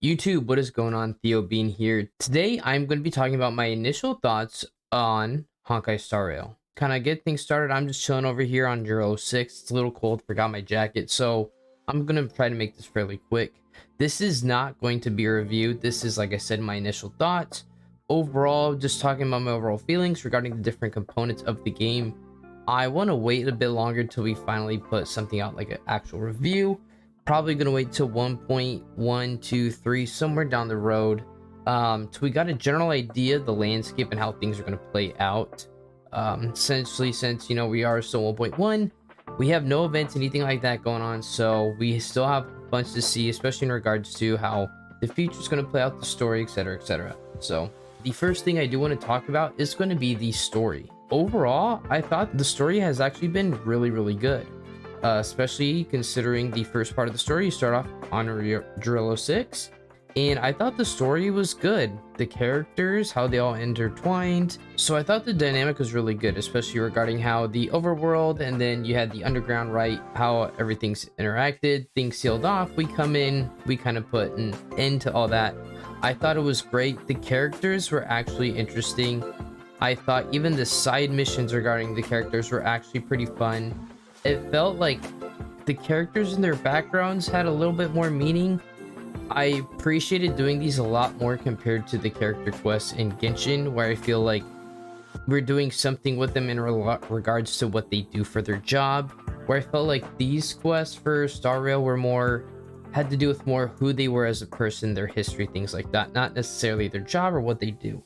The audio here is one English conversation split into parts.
YouTube, what is going on? Theo Bean here. Today, I'm going to be talking about my initial thoughts on Honkai Star Rail. Kind of get things started, I'm just chilling over here on Euro 6. It's a little cold, forgot my jacket, so I'm going to try to make this fairly quick. This is not going to be a review. This is, like I said, my initial thoughts. Overall, just talking about my overall feelings regarding the different components of the game. I want to wait a bit longer until we finally put something out, like an actual review. Probably gonna wait till 1.123 somewhere down the road, so we got a general idea of the landscape and how things are gonna play out. Essentially, since we are still 1.1, we have no events, anything like that going on, so we still have a bunch to see, especially in regards to how the future is going to play out, the story, etc, etc. So the first thing I do want to talk about is going to be the story. Overall, I thought the story has actually been really good. Especially considering the first part of the story, you start off on Drilo 6, and I thought the story was good. The characters, how they all intertwined. So I thought the dynamic was really good, especially regarding how the overworld and then you had the underground, right? How everything's interacted, things sealed off. We come in, we kind of put an end to all that. I thought it was great. The characters were actually interesting. I thought even the side missions regarding the characters were actually pretty fun. It felt like the characters and their backgrounds had a little bit more meaning. I appreciated doing these a lot more compared to the character quests in Genshin, where I feel like we're doing something with them in regards to what they do for their job, where I felt like these quests for Star Rail were had to do with more who they were as a person, their history, things like that, not necessarily their job or what they do.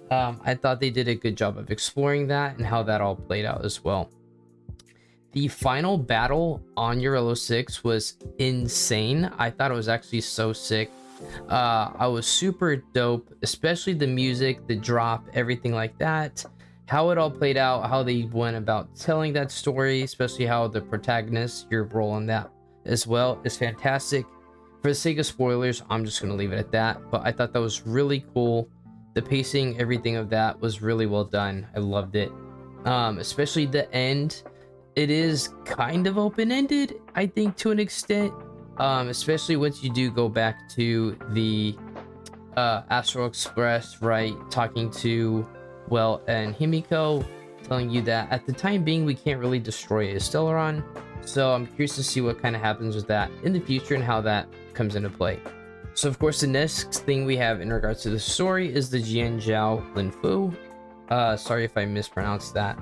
I thought they did a good job of exploring that and how that all played out as well. The final battle on Euro 6 was insane. I thought it was actually so sick. I was super dope, especially the music, the drop, everything like that. How it all played out, how they went about telling that story, especially how the protagonist, your role in that as well, is fantastic. For the sake of spoilers, I'm just going to leave it at that. But I thought that was really cool. The pacing, everything of that was really well done. I loved it. Especially the end. It is kind of open-ended, I think, to an extent, especially once you do go back to the Astral Express, right? Talking to, well, and Himiko, telling you that at the time being, we can't really destroy Stellaron. So I'm curious to see what kind of happens with that in the future and how that comes into play. So, of course, the next thing we have in regards to the story is the Jianzhou Linfu. Sorry if I mispronounced that.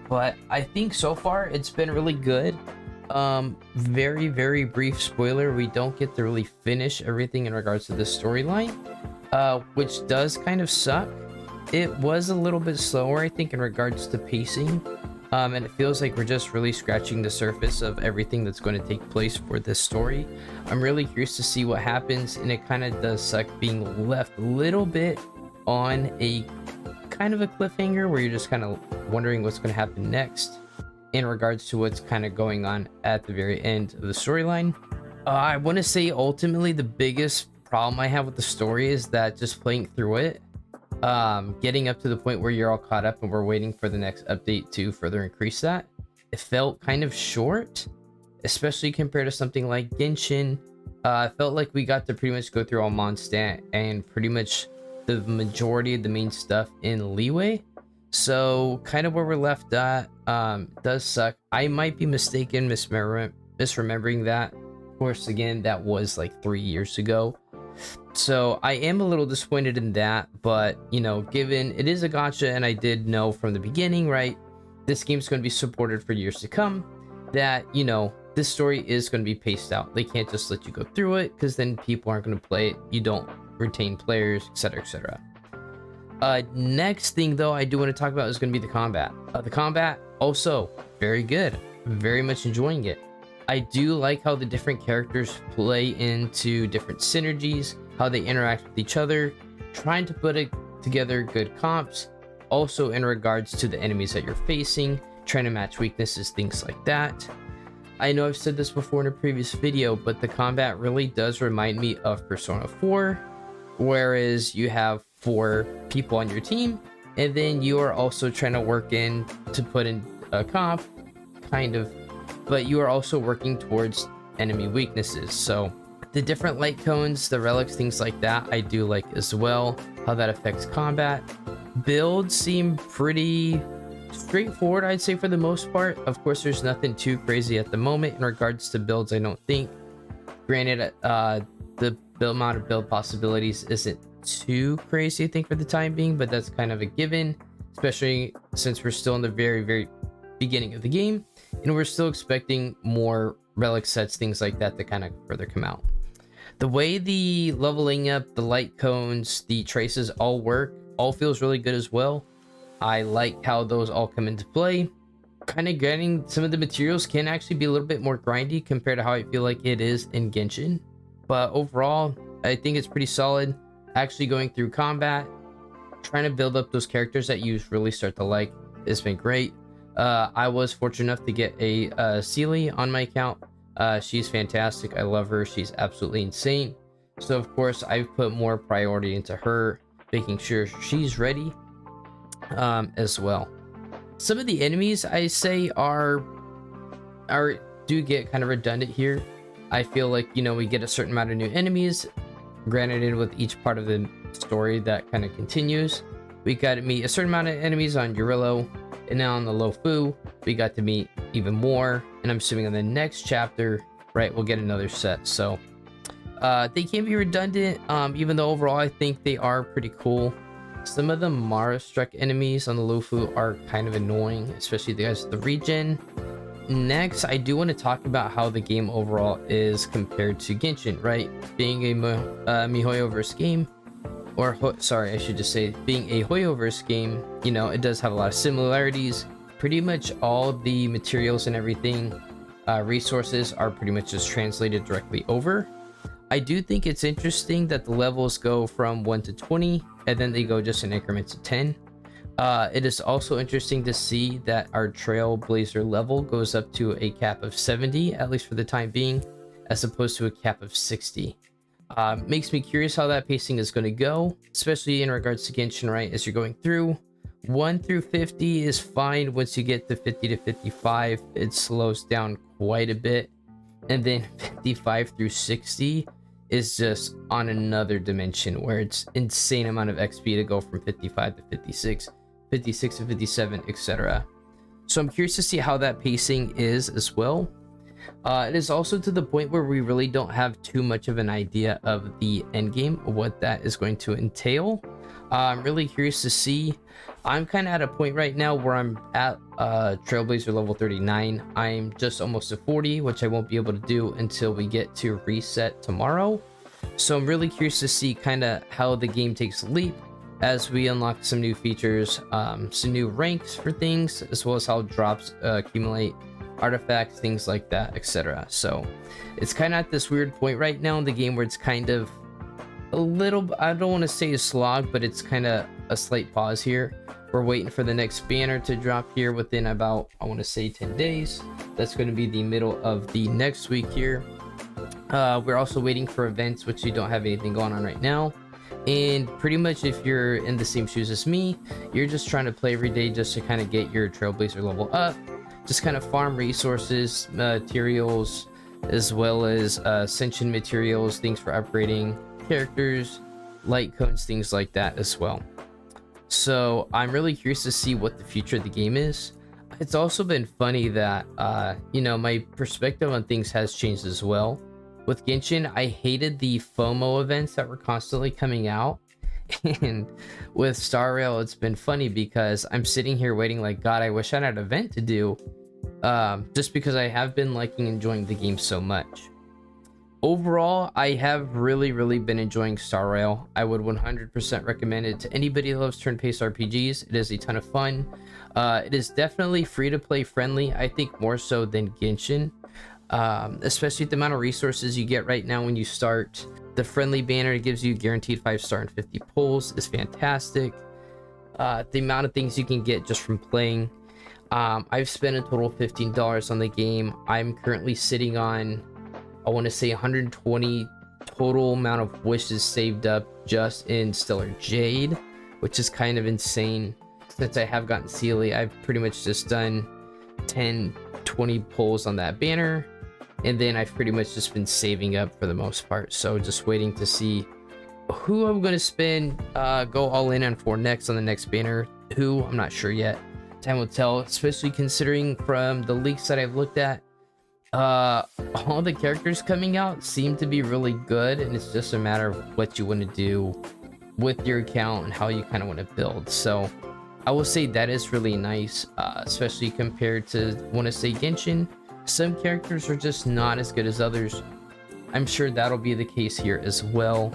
But I think so far it's been really good. Very brief spoiler, we don't get to really finish everything in regards to the storyline, which does kind of suck. It was a little bit slower, I think, in regards to pacing, and it feels like we're just really scratching the surface of everything that's going to take place for this story. I'm really curious to see what happens, and it kind of does suck being left a little bit on a kind of a cliffhanger where you're just kind of wondering what's going to happen next in regards to what's kind of going on at the very end of the storyline. I want to say ultimately the biggest problem I have with the story is that just playing through it, getting up to the point where you're all caught up and we're waiting for the next update to further increase that, it felt kind of short, especially compared to something like Genshin. I felt like we got to pretty much go through all Mondstadt and pretty much the majority of the main stuff in Leeway. So kind of where we're left at does suck. I might be mistaken, misremembering that. Of course, again, that was like 3 years ago. So I am a little disappointed in that, but given it is a gacha and I did know from the beginning, right, this game's going to be supported for years to come, that this story is going to be paced out. They can't just let you go through it, because then people aren't going to play it. You don't retain players, etc, etc. Next thing though I do want to talk about is going to be the combat. The combat also very good, very much enjoying it. I do like how the different characters play into different synergies, how they interact with each other, trying to put together good comps, also in regards to the enemies that you're facing, trying to match weaknesses, things like that. I know I've said this before in a previous video, but the combat really does remind me of Persona 4, whereas you have 4 people on your team, and then you are also trying to work in to put in a comp, kind of, but you are also working towards enemy weaknesses. So The different light cones, the relics, things like that, I do like as well. How that affects combat. Builds seem pretty straightforward, I'd say, for the most part. Of course, there's nothing too crazy at the moment in regards to builds, I don't think. Granted, the amount of build possibilities isn't too crazy, I think, for the time being, but that's kind of a given, especially since we're still in the very, very beginning of the game, and we're still expecting more relic sets, things like that, to kind of further come out. The way the leveling up, the light cones, the traces all work, all feels really good as well. I like how those all come into play. Kind of getting some of the materials can actually be a little bit more grindy compared to how I feel like it is in Genshin, but overall I think it's pretty solid. Actually going through combat, trying to build up those characters that you really start to like, it's been great. I was fortunate enough to get a Sealy on my account. She's fantastic. I love her. She's absolutely insane. So of course I've put more priority into her, making sure she's ready as well. Some of the enemies I say are do get kind of redundant here. I feel like, you know, we get a certain amount of new enemies, granted with each part of the story that kind of continues. We got to meet a certain amount of enemies on Urillo, and now on the Lofu we got to meet even more, and I'm assuming in the next chapter, right, we'll get another set. So they can be redundant, even though overall I think they are pretty cool. Some of the Mara struck enemies on the Lofu are kind of annoying, especially the guys with the regen. Next, I do want to talk about how the game overall is compared to Genshin, right? Being a MiHoYoverse game, or sorry, I should just say being a Hoyoverse game, you know, it does have a lot of similarities. Pretty much all the materials and everything, resources are pretty much just translated directly over. I do think it's interesting that the levels go from 1 to 20, and then they go just in increments of 10. It is also interesting to see that our Trailblazer level goes up to a cap of 70, at least for the time being, as opposed to a cap of 60. Makes me curious how that pacing is going to go, especially in regards to Genshin, right? As you're going through, 1 through 50 is fine. Once you get to 50 to 55, it slows down quite a bit. And then 55 through 60 is just on another dimension where it's insane amount of XP to go from 55 to 56, 56 to 57, etc. So I'm curious to see how that pacing is as well. It is also to the point where we really don't have too much of an idea of the end game, what that is going to entail. I'm really curious to see. I'm kind of at a point right now where I'm at Trailblazer level 39. I'm just almost to 40, which I won't be able to do until we get to reset tomorrow. So I'm really curious to see kind of how the game takes a leap as we unlock some new features, some new ranks for things, as well as how drops accumulate, artifacts, things like that, etc. So it's kind of at this weird point right now in the game where it's kind of a little, I don't want to say a slog, but it's kind of a slight pause here. We're waiting for the next banner to drop here within about, I want to say 10 days. That's going to be the middle of the next week here. We're also waiting for events, which we don't have anything going on right now. And pretty much if you're in the same shoes as me, you're just trying to play every day just to kind of get your Trailblazer level up, just kind of farm resources, materials, as well as ascension materials, things for upgrading characters, light cones, things like that as well. So I'm really curious to see what the future of the game is. It's also been funny that you know, my perspective on things has changed as well. With Genshin, I hated the FOMO events that were constantly coming out, and with Star Rail, it's been funny because I'm sitting here waiting like, God, I wish I had an event to do, just because I have been enjoying the game so much. Overall, I have really been enjoying Star Rail. I would 100% recommend it to anybody that loves turn-based RPGs. It is a ton of fun. It is definitely free-to-play friendly, I think more so than Genshin. Especially the amount of resources you get right now when you start. The friendly banner gives you guaranteed 5-star and 50 pulls is fantastic. The amount of things you can get just from playing. I've spent a total of $15 on the game. I'm currently sitting on, I want to say 120 total amount of wishes saved up just in Stellar Jade, which is kind of insane. Since I have gotten Sealy, I've pretty much just done 10-20 pulls on that banner. and then I've pretty much just been saving up for the most part, so just waiting to see who I'm gonna spend go all in on for next on the next banner. Who, I'm not sure yet. Time will tell, especially considering from the leaks that I've looked at, all the characters coming out seem to be really good, and it's just a matter of what you want to do with your account and how you kind of want to build. So I will say that is really nice, especially compared to, want to say, Genshin. Some characters are just not as good as others. I'm sure that'll be the case here as well,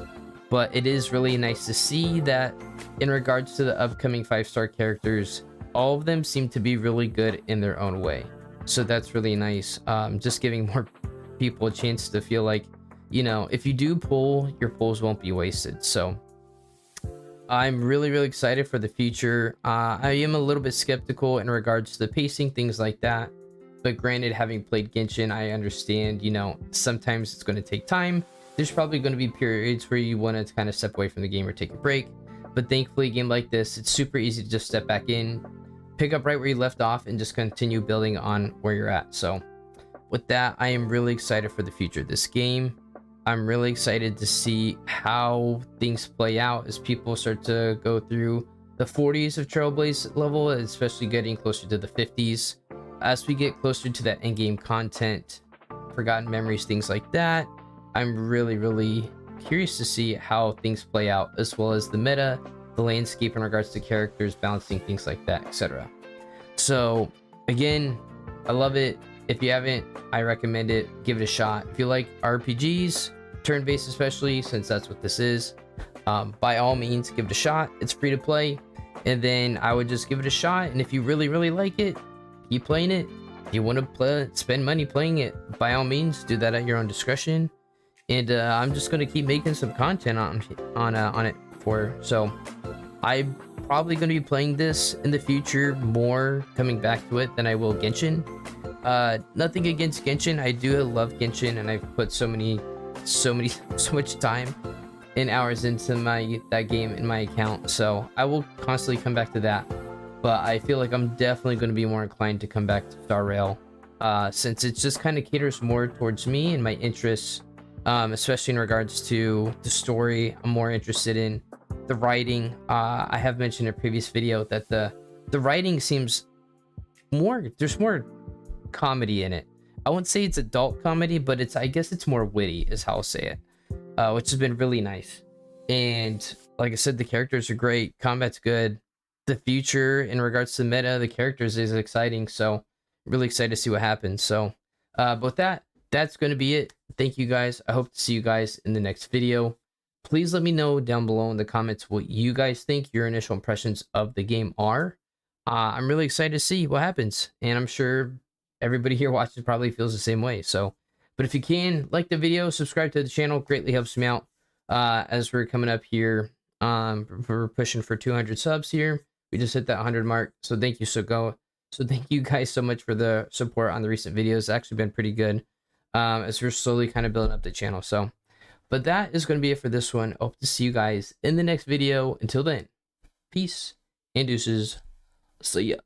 but it is really nice to see that in regards to the upcoming 5-star characters, all of them seem to be really good in their own way. So that's really nice. Just giving more people a chance to feel like, you know, if you do pull, your pulls won't be wasted. So I'm really excited for the future. I am a little bit skeptical in regards to the pacing, things like that. But granted, having played Genshin, I understand, you know, sometimes it's going to take time. There's probably going to be periods where you want to kind of step away from the game or take a break. But thankfully, a game like this, it's super easy to just step back in, pick up right where you left off, and just continue building on where you're at. So with that, I am really excited for the future of this game. I'm really excited to see how things play out as people start to go through the 40s of Trailblaze level, especially getting closer to the 50s. As we get closer to that endgame content, Forgotten Memories, things like that, I'm really curious to see how things play out, as well as the meta, the landscape in regards to characters, balancing things like that, etc. So again, I love it. If you haven't, I recommend it. Give it a shot. If you like RPGs, turn-based especially, since that's what this is, by all means, give it a shot. It's free to play, and then I would just give it a shot. And if you really like it, keep playing it. If you want to spend money playing it, by all means, do that at your own discretion. And I'm just gonna keep making some content on it for. So I'm probably gonna be playing this in the future more, coming back to it, than I will Genshin. Nothing against Genshin. I do love Genshin, and I've put so much time and hours into that game in my account. So I will constantly come back to that. But I feel like I'm definitely going to be more inclined to come back to Star Rail, since it just kind of caters more towards me and my interests, especially in regards to the story. I'm more interested in the writing. I have mentioned in a previous video that the writing seems more, there's more comedy in it. I wouldn't say it's adult comedy, but I guess it's more witty is how I'll say it, which has been really nice. And like I said, the characters are great, combat's good. The future in regards to meta, the characters is exciting, so really excited to see what happens. So but with that, that's going to be it. Thank you guys. I hope to see you guys in the next video. Please let me know down below in the comments what you guys think your initial impressions of the game are. I'm really excited to see what happens, and I'm sure everybody here watching probably feels the same way. So but if you can, like the video, subscribe to the channel, greatly helps me out, as we're coming up here. We're pushing for 200 subs here. We just hit that 100 mark, so thank you. So thank you guys so much for the support on the recent videos. It's actually been pretty good, as we're slowly kind of building up the channel. So but that is going to be it for this one. Hope to see you guys in the next video. Until then, peace and deuces. See ya.